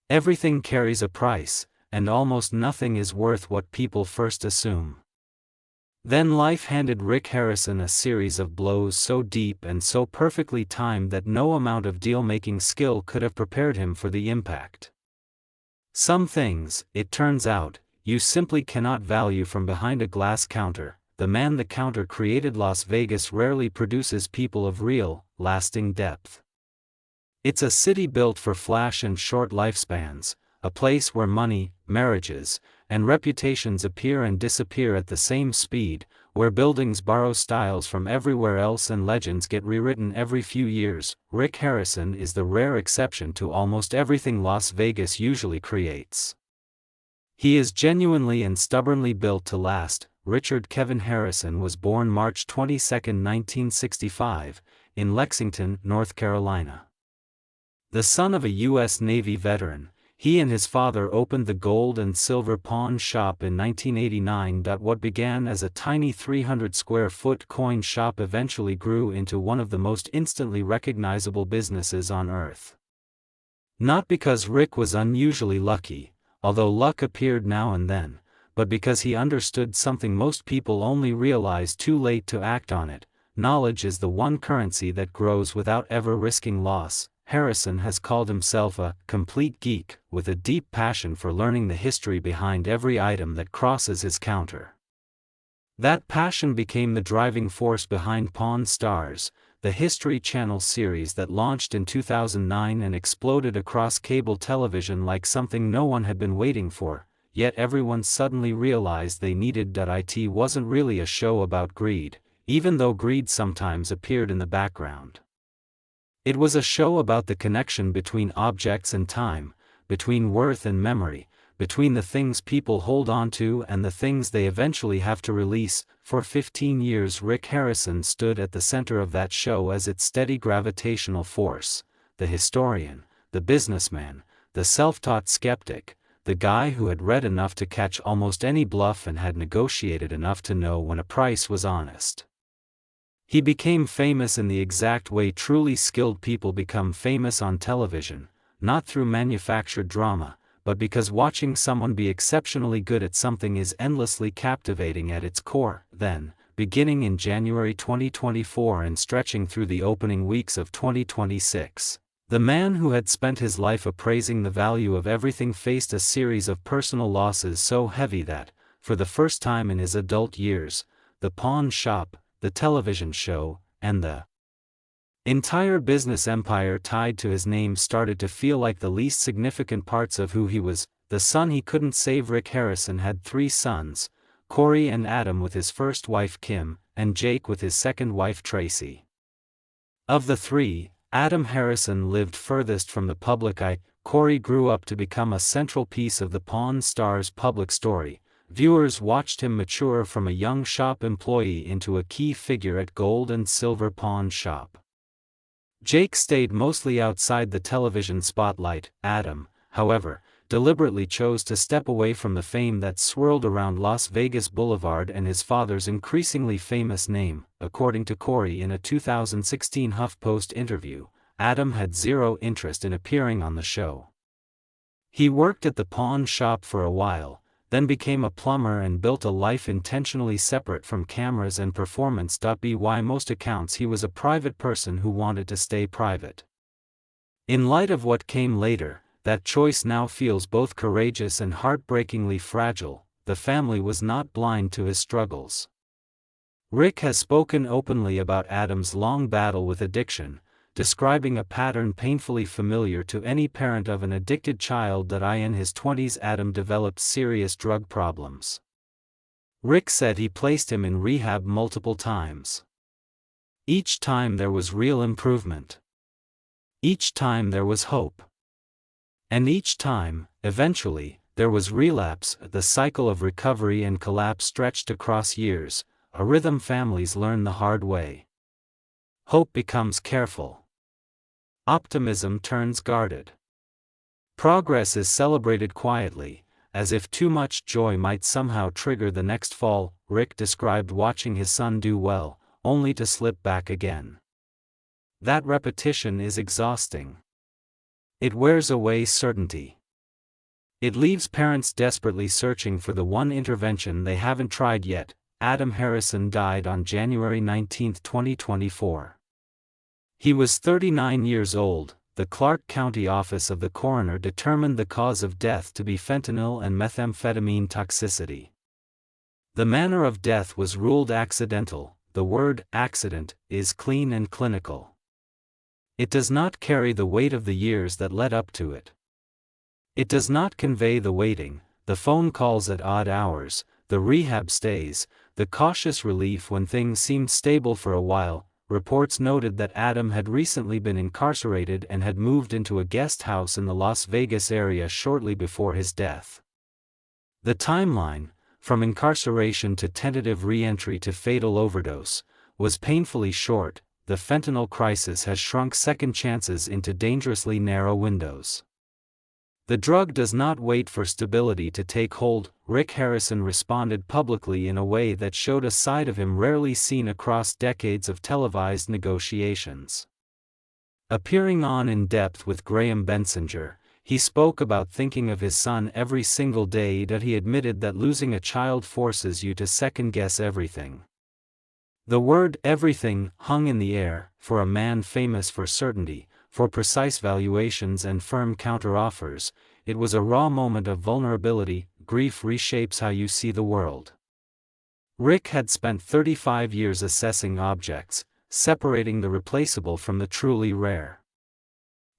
Everything carries a price, and almost nothing is worth what people first assume. Then life handed Rick Harrison a series of blows so deep and so perfectly timed that no amount of deal-making skill could have prepared him for the impact. Some things, it turns out, you simply cannot value from behind a glass counter. The man the counter created. Las Vegas rarely produces people of real, lasting depth. It's a city built for flash and short lifespans, a place where money, marriages, and reputations appear and disappear at the same speed, where buildings borrow styles from everywhere else and legends get rewritten every few years. Rick Harrison is the rare exception to almost everything Las Vegas usually creates. He is genuinely and stubbornly built to last. Richard Kevin Harrison was born March 22, 1965, in Lexington, North Carolina. The son of a U.S. Navy veteran, he and his father opened the gold and silver pawn shop in 1989. What began as a tiny 300-square-foot coin shop eventually grew into one of the most instantly recognizable businesses on earth. Not because Rick was unusually lucky, although luck appeared now and then, but because he understood something most people only realize too late to act on it. Knowledge is the one currency that grows without ever risking loss. Harrison has called himself a complete geek, with a deep passion for learning the history behind every item that crosses his counter. That passion became the driving force behind Pawn Stars, the History Channel series that launched in 2009 and exploded across cable television like something no one had been waiting for, yet everyone suddenly realized they needed. It wasn't really a show about greed, even though greed sometimes appeared in the background. It was a show about the connection between objects and time, between worth and memory, between the things people hold on to and the things they eventually have to release. For 15 years Rick Harrison stood at the center of that show as its steady gravitational force, the historian, the businessman, the self-taught skeptic, the guy who had read enough to catch almost any bluff and had negotiated enough to know when a price was honest. He became famous in the exact way truly skilled people become famous on television, not through manufactured drama, but because watching someone be exceptionally good at something is endlessly captivating at its core. Then, beginning in January 2024 and stretching through the opening weeks of 2026, the man who had spent his life appraising the value of everything faced a series of personal losses so heavy that, for the first time in his adult years, the pawn shop, the television show, and the entire business empire tied to his name started to feel like the least significant parts of who he was. The son he couldn't save. Rick Harrison had 3 sons, Corey and Adam with his first wife Kim, and Jake with his second wife Tracy. Of the 3, Adam Harrison lived furthest from the public eye. Corey grew up to become a central piece of the Pawn Stars public story. Viewers watched him mature from a young shop employee into a key figure at gold and silver pawn shop. Jake stayed mostly outside the television spotlight. Adam, however, deliberately chose to step away from the fame that swirled around Las Vegas Boulevard and his father's increasingly famous name. According to Corey in a 2016 HuffPost interview, Adam had zero interest in appearing on the show. He worked at the pawn shop for a while, then became a plumber and built a life intentionally separate from cameras and performance. By most accounts he was a private person who wanted to stay private. In light of what came later, that choice now feels both courageous and heartbreakingly fragile. The family was not blind to his struggles. Rick has spoken openly about Adam's long battle with addiction, describing a pattern painfully familiar to any parent of an addicted child. In his 20s Adam developed serious drug problems. Rick said he placed him in rehab multiple times. Each time there was real improvement. Each time there was hope. And each time, eventually, there was relapse. The cycle of recovery and collapse stretched across years, a rhythm families learn the hard way. Hope becomes careful. Optimism turns guarded. Progress is celebrated quietly, as if too much joy might somehow trigger the next fall. Rick described watching his son do well, only to slip back again. That repetition is exhausting. It wears away certainty. It leaves parents desperately searching for the one intervention they haven't tried yet. Adam Harrison died on January 19, 2024. He was 39 years old. The Clark County Office of the Coroner determined the cause of death to be fentanyl and methamphetamine toxicity. The manner of death was ruled accidental. The word accident is clean and clinical. It does not carry the weight of the years that led up to it. It does not convey the waiting, the phone calls at odd hours, the rehab stays, the cautious relief when things seemed stable for a while. Reports noted that Adam had recently been incarcerated and had moved into a guest house in the Las Vegas area shortly before his death. The timeline, from incarceration to tentative re-entry to fatal overdose, was painfully short. The fentanyl crisis has shrunk second chances into dangerously narrow windows. The drug does not wait for stability to take hold. Rick Harrison responded publicly in a way that showed a side of him rarely seen across decades of televised negotiations. Appearing on In Depth with Graham Bensinger, he spoke about thinking of his son every single day. That he admitted that losing a child forces you to second-guess everything. The word everything hung in the air, for a man famous for certainty, for precise valuations and firm counteroffers. It was a raw moment of vulnerability. Grief reshapes how you see the world. Rick had spent 35 years assessing objects, separating the replaceable from the truly rare.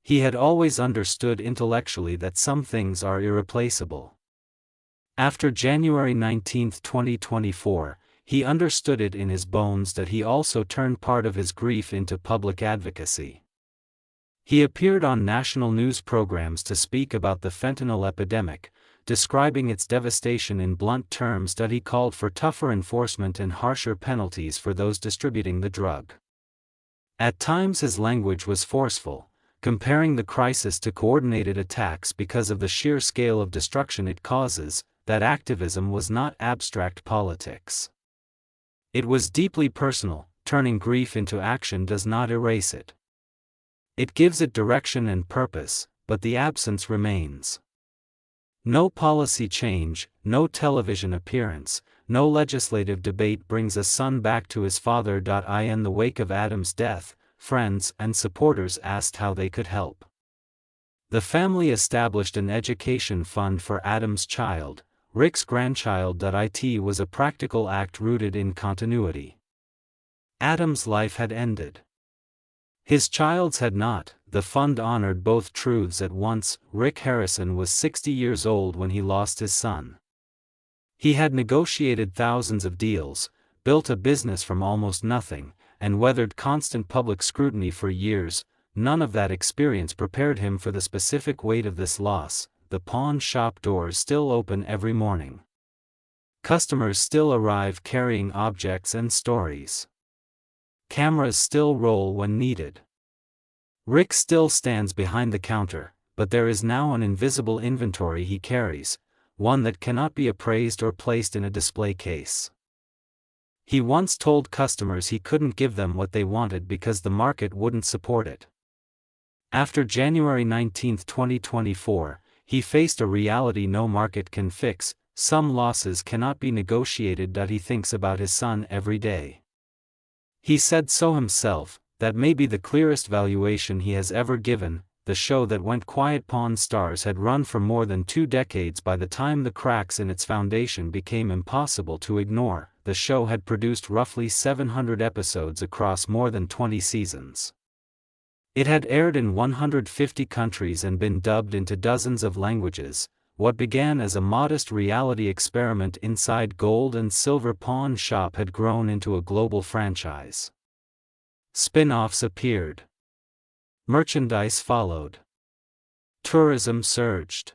He had always understood intellectually that some things are irreplaceable. After January 19, 2024, he understood it in his bones that he also turned part of his grief into public advocacy. He appeared on national news programs to speak about the fentanyl epidemic, describing its devastation in blunt terms. That he called for tougher enforcement and harsher penalties for those distributing the drug. At times his language was forceful, comparing the crisis to coordinated attacks because of the sheer scale of destruction it causes. That activism was not abstract politics. It was deeply personal. Turning grief into action does not erase it. It gives it direction and purpose, but the absence remains. No policy change, no television appearance, no legislative debate brings a son back to his father. In the wake of Adam's death, friends and supporters asked how they could help. The family established an education fund for Adam's child, Rick's grandchild. It was a practical act rooted in continuity. Adam's life had ended. His child's had not. The fund honored both truths at once. Rick Harrison was 60 years old when he lost his son. He had negotiated thousands of deals, built a business from almost nothing, and weathered constant public scrutiny for years. None of that experience prepared him for the specific weight of this loss. The pawn shop doors still open every morning. Customers still arrive carrying objects and stories. Cameras still roll when needed. Rick still stands behind the counter, but there is now an invisible inventory he carries, one that cannot be appraised or placed in a display case. He once told customers he couldn't give them what they wanted because the market wouldn't support it. After January 19, 2024, he faced a reality no market can fix. Some losses cannot be negotiated. He thinks about his son every day. He said so himself. That may be the clearest valuation he has ever given. The show that went quiet. Pawn Stars had run for more than 2 decades. By the time the cracks in its foundation became impossible to ignore, the show had produced roughly 700 episodes across more than 20 seasons. It had aired in 150 countries and been dubbed into dozens of languages. What began as a modest reality experiment inside Gold and Silver Pawn Shop had grown into a global franchise. Spin-offs appeared. Merchandise followed. Tourism surged.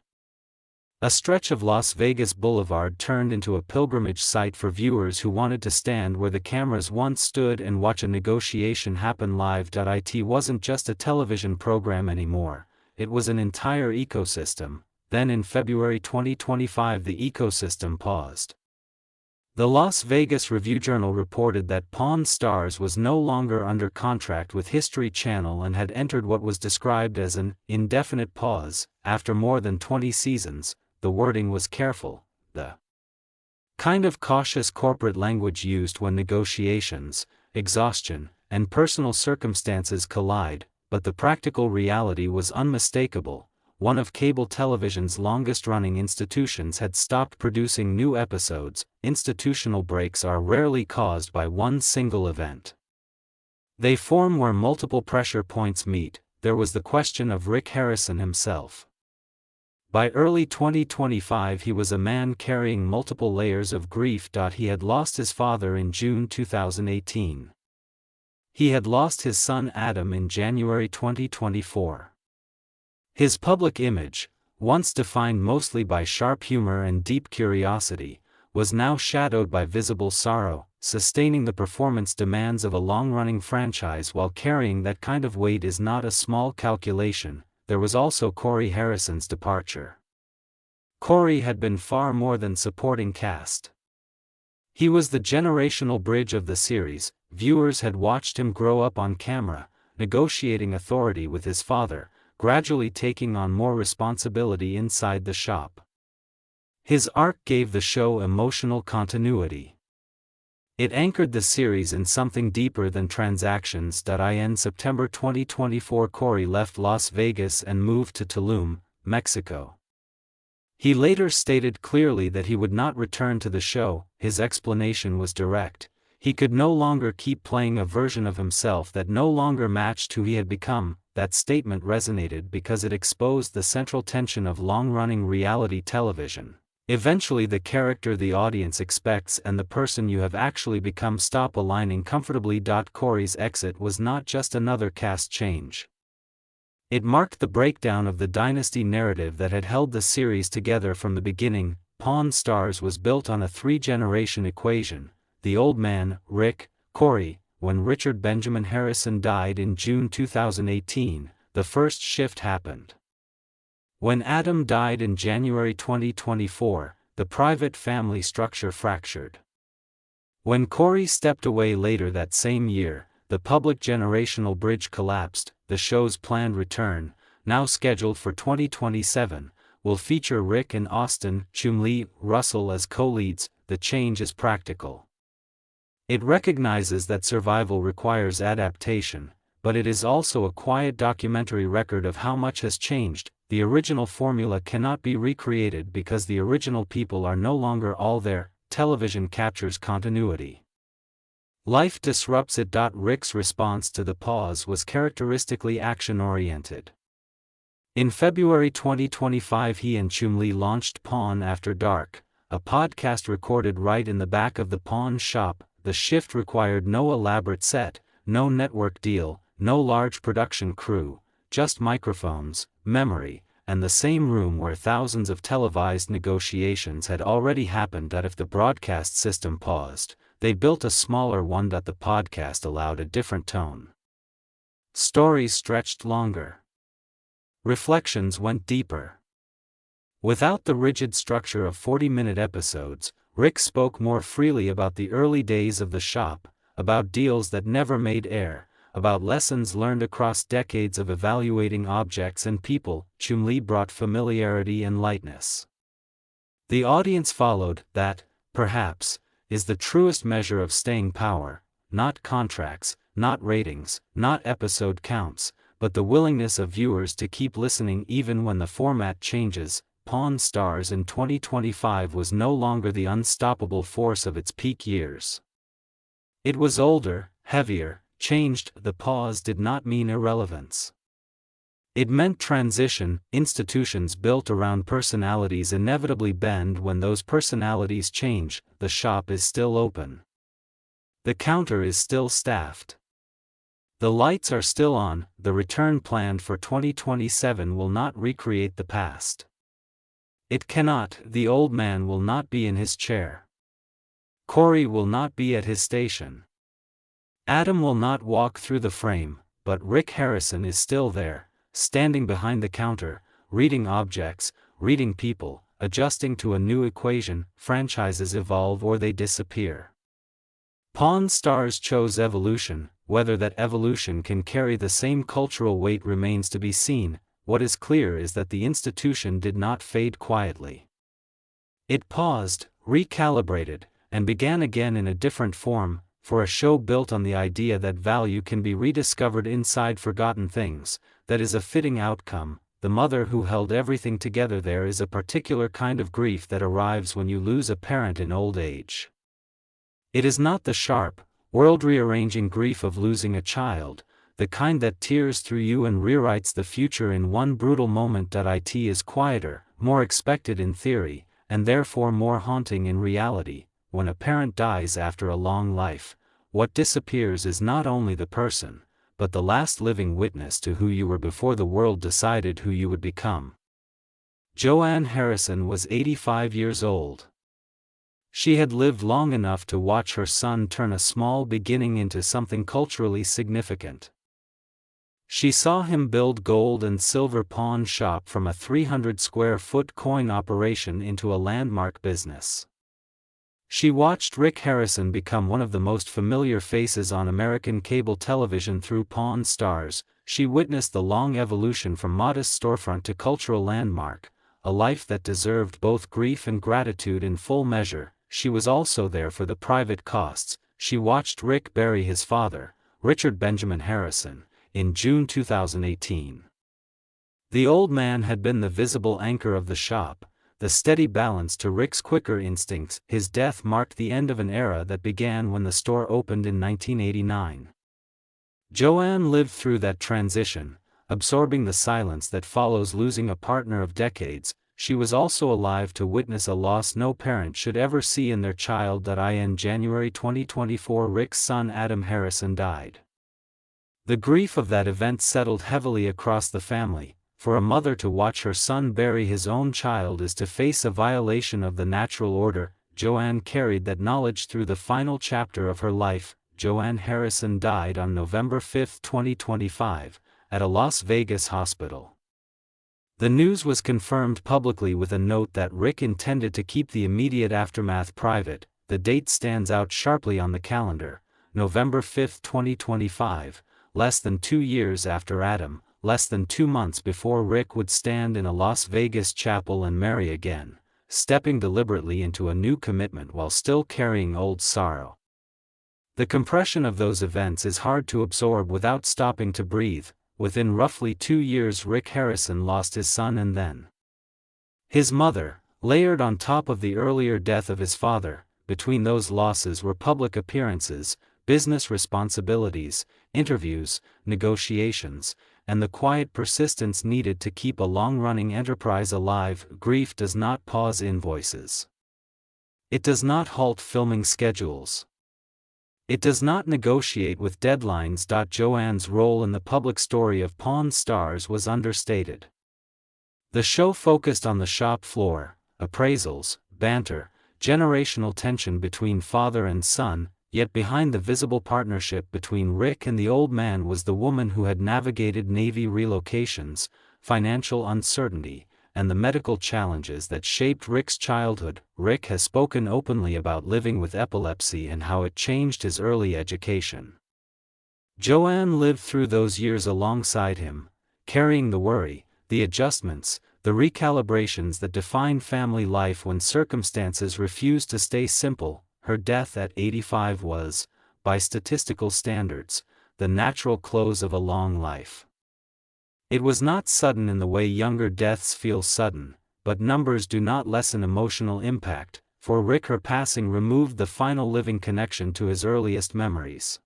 A stretch of Las Vegas Boulevard turned into a pilgrimage site for viewers who wanted to stand where the cameras once stood and watch a negotiation happen live. It wasn't just a television program anymore, it was an entire ecosystem. Then in February 2025 the ecosystem paused. The Las Vegas Review-Journal reported that Pawn Stars was no longer under contract with History Channel and had entered what was described as an indefinite pause. After more than 20 seasons, the wording was careful, the kind of cautious corporate language used when negotiations, exhaustion, and personal circumstances collide, but the practical reality was unmistakable. One of cable television's longest-running institutions had stopped producing new episodes. Institutional breaks are rarely caused by one single event. They form where multiple pressure points meet. There was the question of Rick Harrison himself. By early 2025 he was a man carrying multiple layers of grief. He had lost his father in June 2018. He had lost his son Adam in January 2024. His public image, once defined mostly by sharp humor and deep curiosity, was now shadowed by visible sorrow. Sustaining the performance demands of a long-running franchise while carrying that kind of weight is not a small calculation. There was also Corey Harrison's departure. Corey had been far more than supporting cast. He was the generational bridge of the series. Viewers had watched him grow up on camera, negotiating authority with his father, gradually taking on more responsibility inside the shop. His arc gave the show emotional continuity. It anchored the series in something deeper than transactions. In September 2024 Corey left Las Vegas and moved to Tulum, Mexico. He later stated clearly that he would not return to the show. His explanation was direct. He could no longer keep playing a version of himself that no longer matched who he had become. That statement resonated because it exposed the central tension of long-running reality television. Eventually the character the audience expects and the person you have actually become stop aligning comfortably. Corey's exit was not just another cast change. It marked the breakdown of the dynasty narrative that had held the series together from the beginning. Pawn Stars was built on a three-generation equation: the old man, Rick, Corey. When Richard Benjamin Harrison died in June 2018, the first shift happened. When Adam died in January 2024, the private family structure fractured. When Corey stepped away later that same year, the public generational bridge collapsed. The show's planned return, now scheduled for 2027, will feature Rick and Austin Chumlee Russell as co-leads. The change is practical. It recognizes that survival requires adaptation, but it is also a quiet documentary record of how much has changed. The original formula cannot be recreated because the original people are no longer all there. Television captures continuity. Life disrupts it. Rick's response to the pause was characteristically action-oriented. In February 2025 he and Chumlee launched Pawn After Dark, a podcast recorded right in the back of the pawn shop. The shift required no elaborate set, no network deal, no large production crew, just microphones, memory, and the same room where thousands of televised negotiations had already happened. If the broadcast system paused, they built a smaller one. The podcast allowed a different tone. Stories stretched longer. Reflections went deeper. Without the rigid structure of 40-minute episodes, Rick spoke more freely about the early days of the shop, about deals that never made air, about lessons learned across decades of evaluating objects and people. Chumlee brought familiarity and lightness. The audience followed. That, perhaps, is the truest measure of staying power, not contracts, not ratings, not episode counts, but the willingness of viewers to keep listening even when the format changes. Pawn Stars in 2025 was no longer the unstoppable force of its peak years. It was older, heavier, changed. The pause did not mean irrelevance. It meant transition. Institutions built around personalities inevitably bend when those personalities change. The shop is still open. The counter is still staffed. The lights are still on. The return planned for 2027 will not recreate the past. It cannot. The old man will not be in his chair. Corey will not be at his station. Adam will not walk through the frame, but Rick Harrison is still there, standing behind the counter, reading objects, reading people, adjusting to a new equation. Franchises evolve or they disappear. Pawn Stars chose evolution. Whether that evolution can carry the same cultural weight remains to be seen. What is clear is that the institution did not fade quietly. It paused, recalibrated, and began again in a different form, for a show built on the idea that value can be rediscovered inside forgotten things. That is a fitting outcome. The mother who held everything together. There is a particular kind of grief that arrives when you lose a parent in old age. It is not the sharp, world-rearranging grief of losing a child, the kind that tears through you and rewrites the future in one brutal moment. It is quieter, more expected in theory, and therefore more haunting in reality. When a parent dies after a long life, what disappears is not only the person, but the last living witness to who you were before the world decided who you would become. Joanne Harrison was 85 years old. She had lived long enough to watch her son turn a small beginning into something culturally significant. She saw him build gold and silver pawn shop from a 300-square-foot coin operation into a landmark business. She watched Rick Harrison become one of the most familiar faces on American cable television through Pawn Stars. She witnessed the long evolution from modest storefront to cultural landmark, a life that deserved both grief and gratitude in full measure. She was also there for the private costs. She watched Rick bury his father, Richard Benjamin Harrison, in June 2018. The old man had been the visible anchor of the shop, the steady balance to Rick's quicker instincts. His death marked the end of an era that began when the store opened in 1989. Joanne lived through that transition, absorbing the silence that follows losing a partner of decades. She was also alive to witness a loss no parent should ever see in their child. In January 2024, Rick's son Adam Harrison died. The grief of that event settled heavily across the family. For a mother to watch her son bury his own child is to face a violation of the natural order. Joanne carried that knowledge through the final chapter of her life. Joanne Harrison died on November 5, 2025, at a Las Vegas hospital. The news was confirmed publicly with a note that Rick intended to keep the immediate aftermath private. The date stands out sharply on the calendar, November 5, 2025, less than 2 years after Adam, less than 2 months before Rick would stand in a Las Vegas chapel and marry again, stepping deliberately into a new commitment while still carrying old sorrow. The compression of those events is hard to absorb without stopping to breathe. Within roughly 2 years, Rick Harrison lost his son and then his mother, layered on top of the earlier death of his father. Between those losses were public appearances, business responsibilities, interviews, negotiations, and the quiet persistence needed to keep a long-running enterprise alive. Grief does not pause invoices. It does not halt filming schedules. It does not negotiate with deadlines. Joanne's role in the public story of Pawn Stars was understated. The show focused on the shop floor, appraisals, banter, generational tension between father and son, yet behind the visible partnership between Rick and the old man was the woman who had navigated Navy relocations, financial uncertainty, and the medical challenges that shaped Rick's childhood. Rick has spoken openly about living with epilepsy and how it changed his early education. Joanne lived through those years alongside him, carrying the worry, the adjustments, the recalibrations that define family life when circumstances refuse to stay simple. Her death at 85 was, by statistical standards, the natural close of a long life. It was not sudden in the way younger deaths feel sudden, but numbers do not lessen emotional impact. For Rick, her passing removed the final living connection to his earliest memories.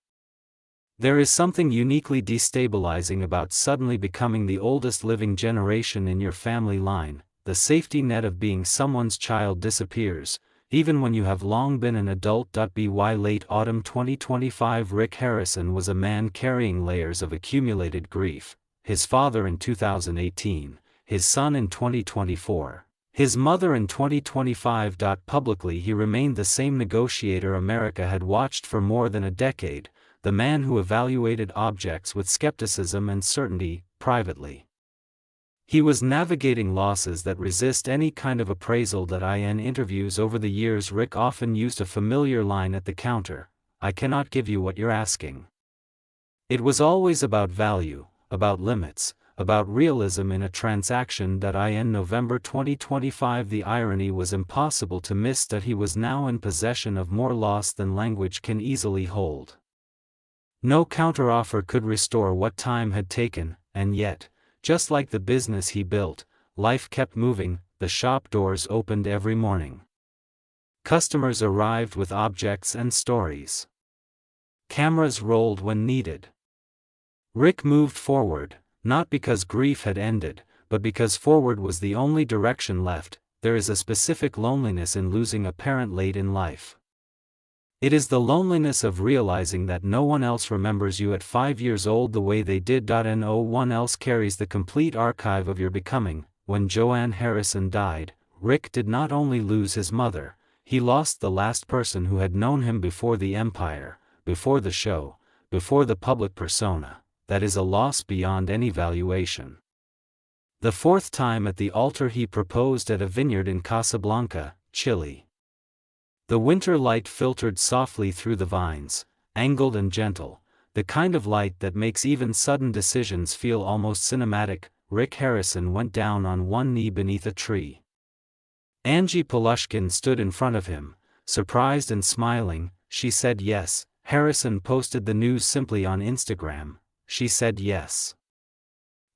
There is something uniquely destabilizing about suddenly becoming the oldest living generation in your family line. The safety net of being someone's child disappears, even when you have long been an adult. By late autumn 2025, Rick Harrison was a man carrying layers of accumulated grief. His father in 2018, his son in 2024, his mother in 2025. Publicly, he remained the same negotiator America had watched for more than a decade, the man who evaluated objects with skepticism and certainty. Privately, he was navigating losses that resist any kind of appraisal. In interviews over the years, Rick often used a familiar line at the counter: "I cannot give you what you're asking." It was always about value, about limits, about realism in a transaction that in November 2025 the irony was impossible to miss that he was now in possession of more loss than language can easily hold. No counteroffer could restore what time had taken, and yet, just like the business he built, life kept moving. The shop doors opened every morning. Customers arrived with objects and stories. Cameras rolled when needed. Rick moved forward, not because grief had ended, but because forward was the only direction left. There is a specific loneliness in losing a parent late in life. It is the loneliness of realizing that no one else remembers you at 5 years old the way they did. No one else carries the complete archive of your becoming. When Joanne Harrison died, Rick did not only lose his mother, he lost the last person who had known him before the empire, before the show, before the public persona. That is a loss beyond any valuation. The fourth time at the altar he proposed at a vineyard in Casablanca, Chile. The winter light filtered softly through the vines, angled and gentle, the kind of light that makes even sudden decisions feel almost cinematic. Rick Harrison went down on one knee beneath a tree. Angie Polushkin stood in front of him, surprised and smiling. She said yes. Harrison posted the news simply on Instagram. She said yes.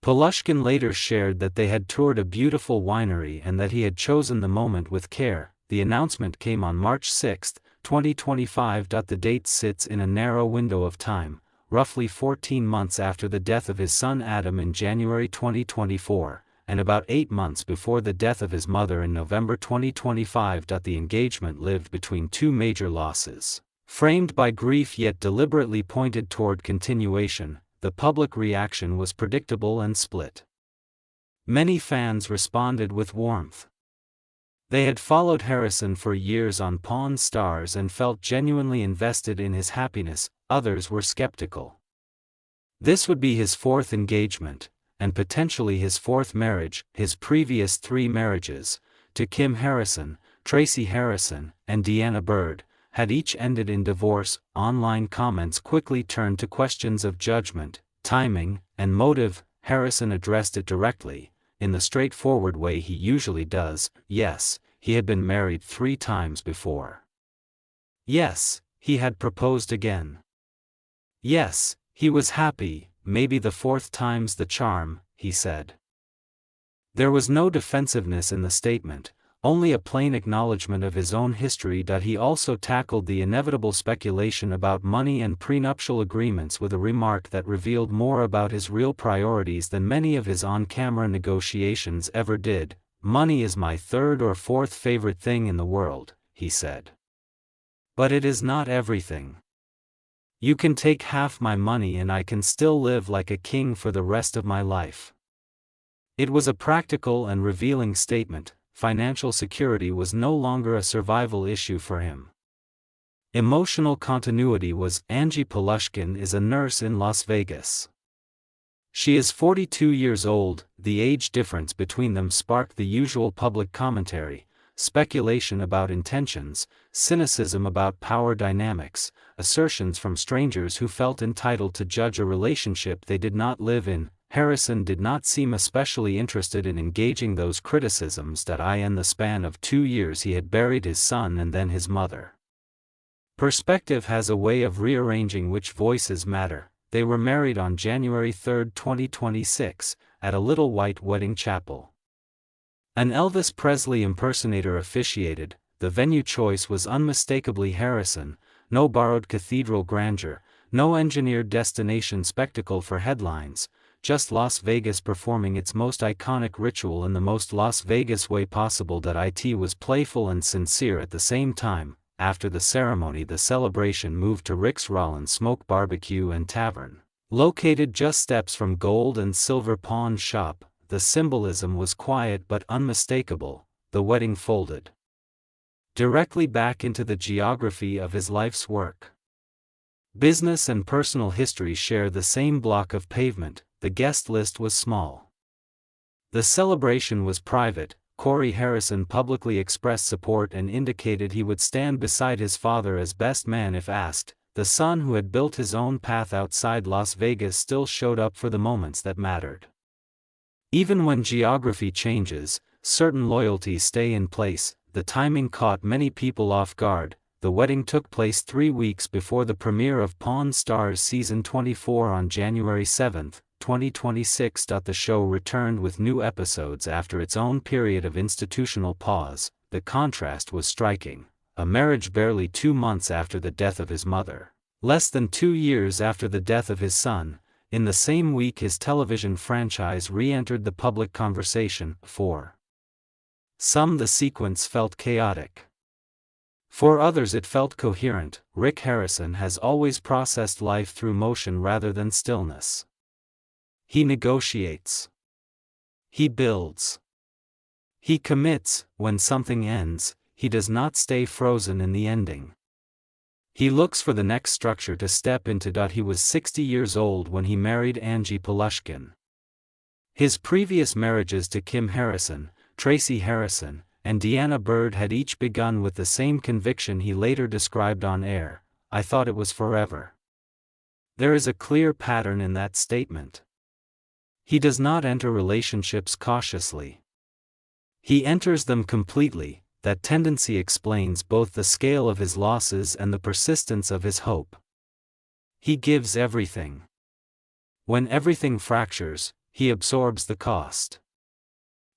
Polushkin later shared that they had toured a beautiful winery and that he had chosen the moment with care. The announcement came on March 6, 2025. The date sits in a narrow window of time, roughly 14 months after the death of his son Adam in January 2024, and about 8 months before the death of his mother in November 2025. The engagement lived between two major losses, framed by grief yet deliberately pointed toward continuation. The public reaction was predictable and split. Many fans responded with warmth. They had followed Harrison for years on Pawn Stars and felt genuinely invested in his happiness. Others were skeptical. This would be his fourth engagement, and potentially his fourth marriage. His previous 3 marriages, to Kim Harrison, Tracy Harrison, and Deanna Bird, had each ended in divorce. Online comments quickly turned to questions of judgment, timing, and motive. Harrison addressed it directly, in the straightforward way he usually does. Yes, he had been married 3 times before. Yes, he had proposed again. Yes, he was happy. Maybe the 4th time's the charm, he said. There was no defensiveness in the statement, only a plain acknowledgement of his own history. He also tackled the inevitable speculation about money and prenuptial agreements with a remark that revealed more about his real priorities than many of his on-camera negotiations ever did. Money is my 3rd or 4th favorite thing in the world, he said. But it is not everything. You can take half my money and I can still live like a king for the rest of my life. It was a practical and revealing statement. Financial security was no longer a survival issue for him. Emotional continuity was. Angie Polushkin is a nurse in Las Vegas. She is 42 years old. The age difference between them sparked the usual public commentary, speculation about intentions, cynicism about power dynamics, assertions from strangers who felt entitled to judge a relationship they did not live in. Harrison did not seem especially interested in engaging those criticisms. In the span of 2 years he had buried his son and then his mother. Perspective has a way of rearranging which voices matter. They were married on January 3, 2026, at a little white wedding chapel. An Elvis Presley impersonator officiated. The venue choice was unmistakably Harrison. No borrowed cathedral grandeur, no engineered destination spectacle for headlines, just Las Vegas performing its most iconic ritual in the most Las Vegas way possible. It was playful and sincere at the same time. After the ceremony, the celebration moved to Rick's Rollins Smoke Barbecue and Tavern, located just steps from Gold and Silver Pawn Shop. The symbolism was quiet but unmistakable. The wedding folded directly back into the geography of his life's work. Business and personal history share the same block of pavement. The guest list was small. The celebration was private. Corey Harrison publicly expressed support and indicated he would stand beside his father as best man if asked. The son who had built his own path outside Las Vegas still showed up for the moments that mattered. Even when geography changes, certain loyalties stay in place. The timing caught many people off guard. The wedding took place 3 weeks before the premiere of Pawn Stars Season 24 on January 7, 2026. The show returned with new episodes after its own period of institutional pause. The contrast was striking. A marriage barely 2 months after the death of his mother. Less than 2 years after the death of his son. In the same week his television franchise re-entered the public conversation. For some the sequence felt chaotic. For others it felt coherent. Rick Harrison has always processed life through motion rather than stillness. He negotiates. He builds. He commits. When something ends, he does not stay frozen in the ending. He looks for the next structure to step into. He was 60 years old when he married Angie Polushkin. His previous marriages to Kim Harrison, Tracy Harrison, and Deanna Bird had each begun with the same conviction he later described on air: "I thought it was forever." There is a clear pattern in that statement. He does not enter relationships cautiously. He enters them completely. That tendency explains both the scale of his losses and the persistence of his hope. He gives everything. When everything fractures, he absorbs the cost.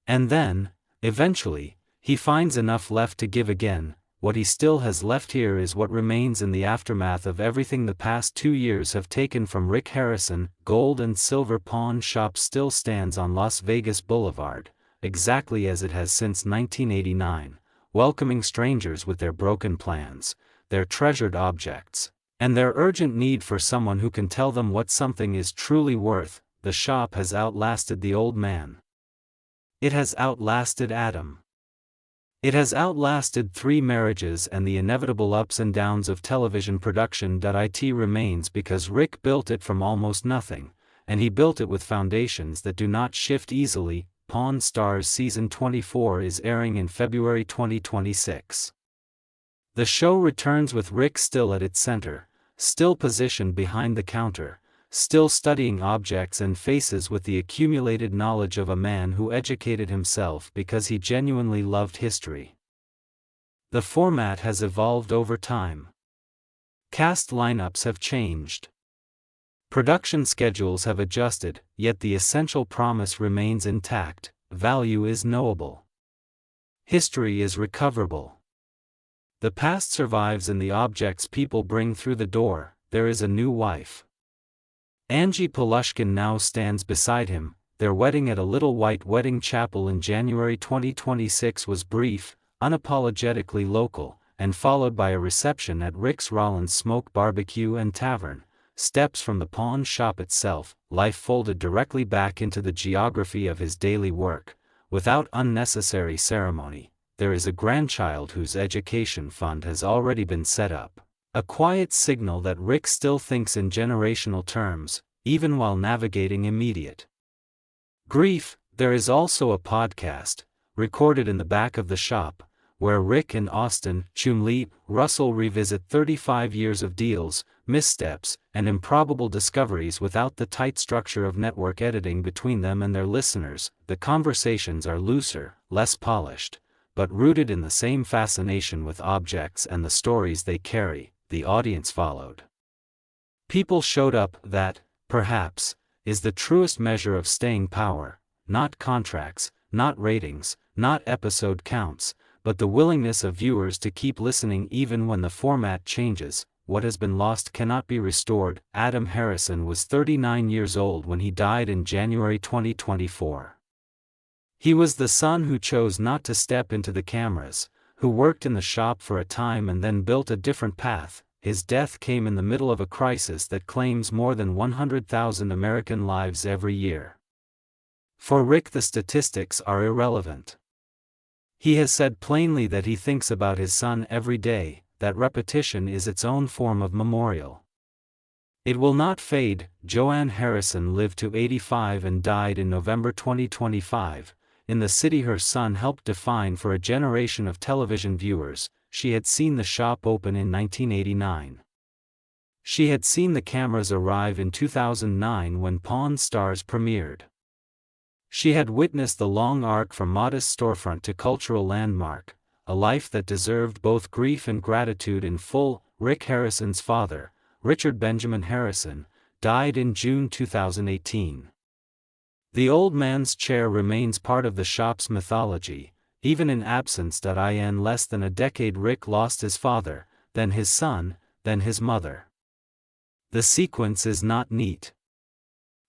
And then, eventually, he finds enough left to give again. What he still has left here is what remains in the aftermath of everything the past 2 years have taken from Rick Harrison. Gold and Silver Pawn Shop still stands on Las Vegas Boulevard, exactly as it has since 1989. Welcoming strangers with their broken plans, their treasured objects, and their urgent need for someone who can tell them what something is truly worth. The shop has outlasted the old man. It has outlasted Adam. It has outlasted 3 marriages and the inevitable ups and downs of television production. It remains because Rick built it from almost nothing, and he built it with foundations that do not shift easily. Pawn Stars Season 24 is airing in February 2026. The show returns with Rick still at its center, still positioned behind the counter, still studying objects and faces with the accumulated knowledge of a man who educated himself because he genuinely loved history. The format has evolved over time. Cast lineups have changed. Production schedules have adjusted, yet the essential promise remains intact: value is knowable. History is recoverable. The past survives in the objects people bring through the door. There is a new wife. Angie Polushkin now stands beside him. Their wedding at a little white wedding chapel in January 2026 was brief, unapologetically local, and followed by a reception at Rick's Rollins Smoke Barbecue and Tavern. Steps from the pawn shop itself, life folded directly back into the geography of his daily work, without unnecessary ceremony. There is a grandchild whose education fund has already been set up. A quiet signal that Rick still thinks in generational terms, even while navigating immediate grief. There is also a podcast, recorded in the back of the shop, where Rick and Austin Chumlee Russell revisit 35 years of deals, missteps, and improbable discoveries without the tight structure of network editing between them and their listeners. The conversations are looser, less polished, but rooted in the same fascination with objects and the stories they carry. The audience followed. People showed up. That, perhaps, is the truest measure of staying power: not contracts, not ratings, not episode counts, but the willingness of viewers to keep listening even when the format changes. What has been lost cannot be restored. Adam Harrison was 39 years old when he died in January 2024. He was the son who chose not to step into the cameras, who worked in the shop for a time and then built a different path. His death came in the middle of a crisis that claims more than 100,000 American lives every year. For Rick, the statistics are irrelevant. He has said plainly that he thinks about his son every day. That repetition is its own form of memorial. It will not fade. Joanne Harrison lived to 85 and died in November 2025, in the city her son helped define for a generation of television viewers. She had seen the shop open in 1989. She had seen the cameras arrive in 2009 when Pawn Stars premiered. She had witnessed the long arc from modest storefront to cultural landmark, a life that deserved both grief and gratitude in full. Rick Harrison's father, Richard Benjamin Harrison, died in June 2018. The old man's chair remains part of the shop's mythology, even in absence. In less than a decade, Rick lost his father, then his son, then his mother. The sequence is not neat.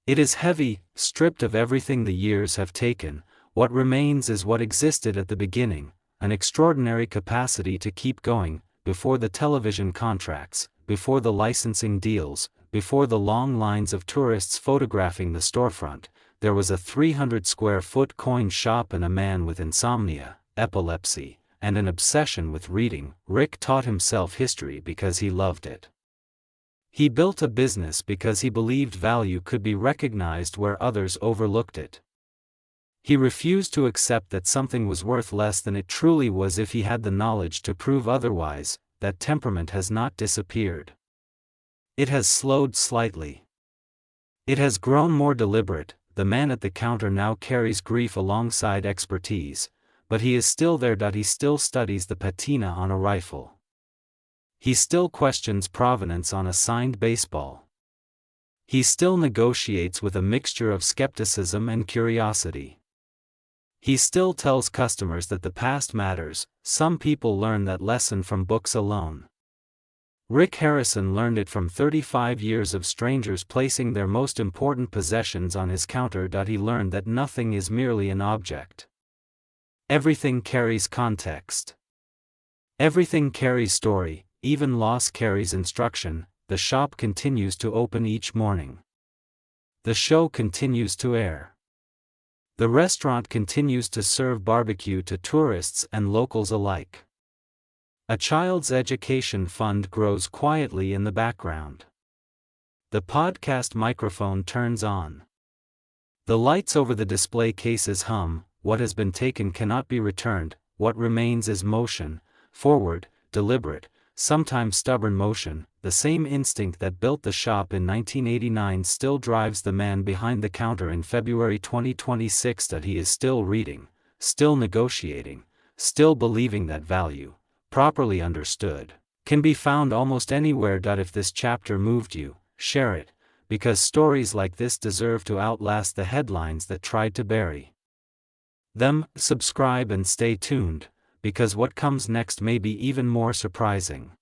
It is heavy, stripped of everything the years have taken. What remains is what existed at the beginning, an extraordinary capacity to keep going, before the television contracts, before the licensing deals, before the long lines of tourists photographing the storefront. There was a 300-square-foot coin shop and a man with insomnia, epilepsy, and an obsession with reading. Rick taught himself history because he loved it. He built a business because he believed value could be recognized where others overlooked it. He refused to accept that something was worth less than it truly was if he had the knowledge to prove otherwise. That temperament has not disappeared. It has slowed slightly. It has grown more deliberate. The man at the counter now carries grief alongside expertise, but he is still there. He still studies the patina on a rifle. He still questions provenance on a signed baseball. He still negotiates with a mixture of skepticism and curiosity. He still tells customers that the past matters. Some people learn that lesson from books alone. Rick Harrison learned it from 35 years of strangers placing their most important possessions on his counter. He learned that nothing is merely an object. Everything carries context. Everything carries story, even loss carries instruction. The shop continues to open each morning. The show continues to air. The restaurant continues to serve barbecue to tourists and locals alike. A child's education fund grows quietly in the background. The podcast microphone turns on. The lights over the display cases hum. What has been taken cannot be returned. What remains is motion, forward, deliberate, sometimes stubborn motion. The same instinct that built the shop in 1989 still drives the man behind the counter in February 2026. He is still reading, still negotiating, still believing that value, properly understood, can be found almost anywhere. If this chapter moved you, share it, because stories like this deserve to outlast the headlines that tried to bury them. Subscribe and stay tuned, because what comes next may be even more surprising.